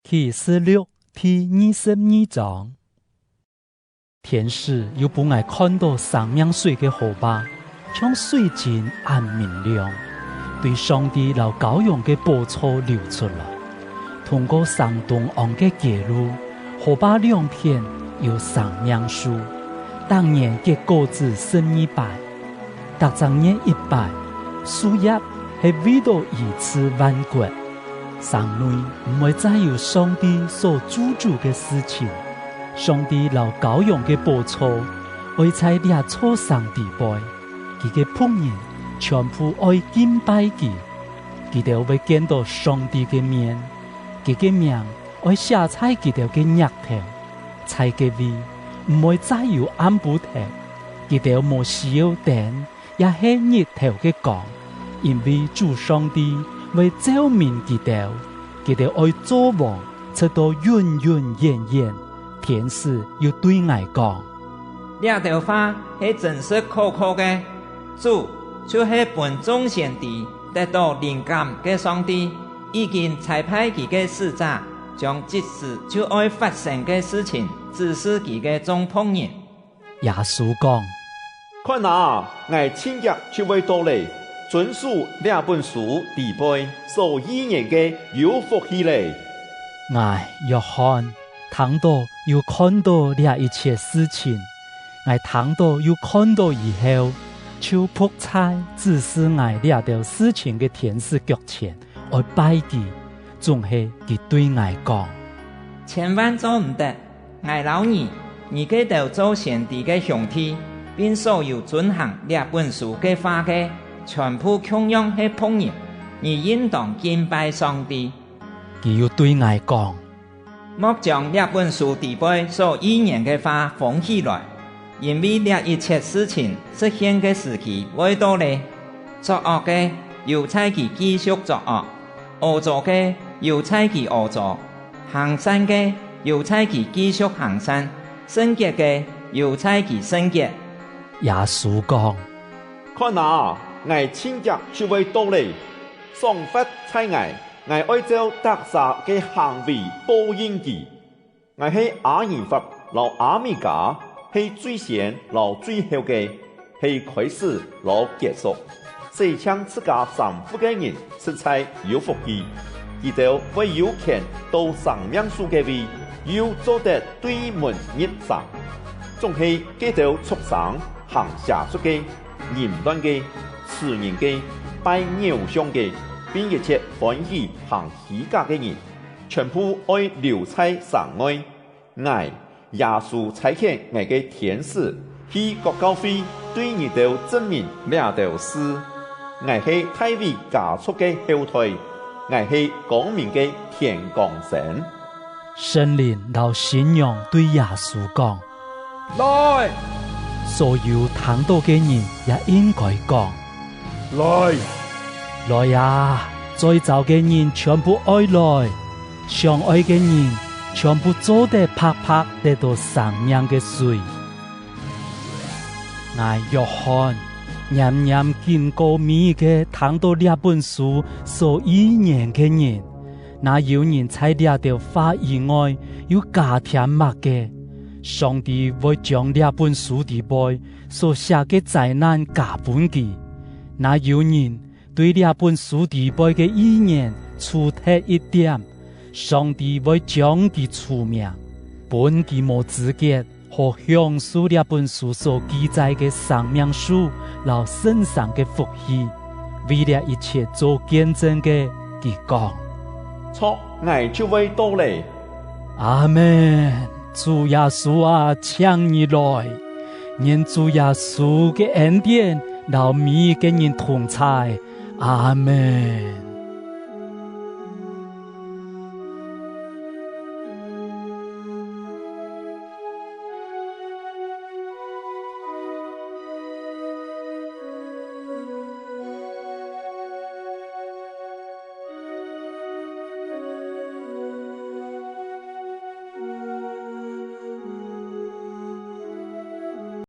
启示录第22章。天使又不爱看到生命水的河坝，像水晶暗明亮，对上帝老羔羊的宝座流出来。通过上东岸的街路，河坝两片有生命树，当年结果子12摆，特长年1摆，树叶是味道一次万国。城内不会再有上帝所主宰的事情。上帝老羔羊的宝座会在列错上地位，他的仆人全部爱敬拜他，他哋会见到上帝的面，他的名会写在他哋的额头，在嘅位不会再有暗布头，他哋冇需要灯，也是日头的光，因为主上帝为照明他哋爱做王，直到永永远远。天使又对我讲：这条花是真实可靠的，主就是本众先知得到灵感的上帝，已经差派他的使者，将即时就爱发生的事情指示他的众仆人。耶稣讲：看哪，我亲脚就会到来，遵守这本书地背所依然的有福气嘞。我约翰听到又看到这一切事情，我听到又看到以后，就扑在指示我这条事情的天使脚前，我拜他，总是他对我讲：千万做唔得，我老你给到做先知的兄弟，并所有遵行这本书的话的，全部同样是仆人，你应当敬拜上帝。他又对我讲：莫将这本书地背所依然的话放起来，因为这一切事情实现的时期未到来。作恶的又猜其继续作恶，恶作的又猜其恶作，行善的又猜其继续行善，圣洁的又猜其圣洁。耶稣讲：看哪，我亲脚就会到来，上发差我爱照特撒嘅行为报应佢。我是阿尔法老阿米加，是最先老最后嘅，是开始老结束。谁将自家丈夫嘅人实在有福气，佢就会有权到生命树嘅位，又做得对门一上。仲係佢就畜生行下屬嘅、淫亂嘅、痴人嘅、拜偶像嘅。并一切欢喜行虚假的人，全部爱留在城外。我耶稣差遣我的天使去各教会对你哋证明两条事。我是大卫家族的后代，我是光明的天光神。圣灵老信仰对耶稣讲：来！所有听到的人也应该讲：来！来呀！再走的人全部爱来，相爱的人全部做得拍拍得到生命的水。我約翰念念見過面嘅聽到這本書所依然嘅人，那有人在這條話以外有加添乜嘅？上帝會將這本書的背所寫嘅災難加本佢，那有人對這本書地背嘅意念出特一點，上帝會將佢除名，本佢冇資格和享受這本書所記載嘅生命樹，老身上嘅福氣，為了一切做見證嘅，佢講：錯，我就會到嚟。阿們，主耶穌啊，請你來，願主耶穌嘅恩典，老每個人同在。阿門。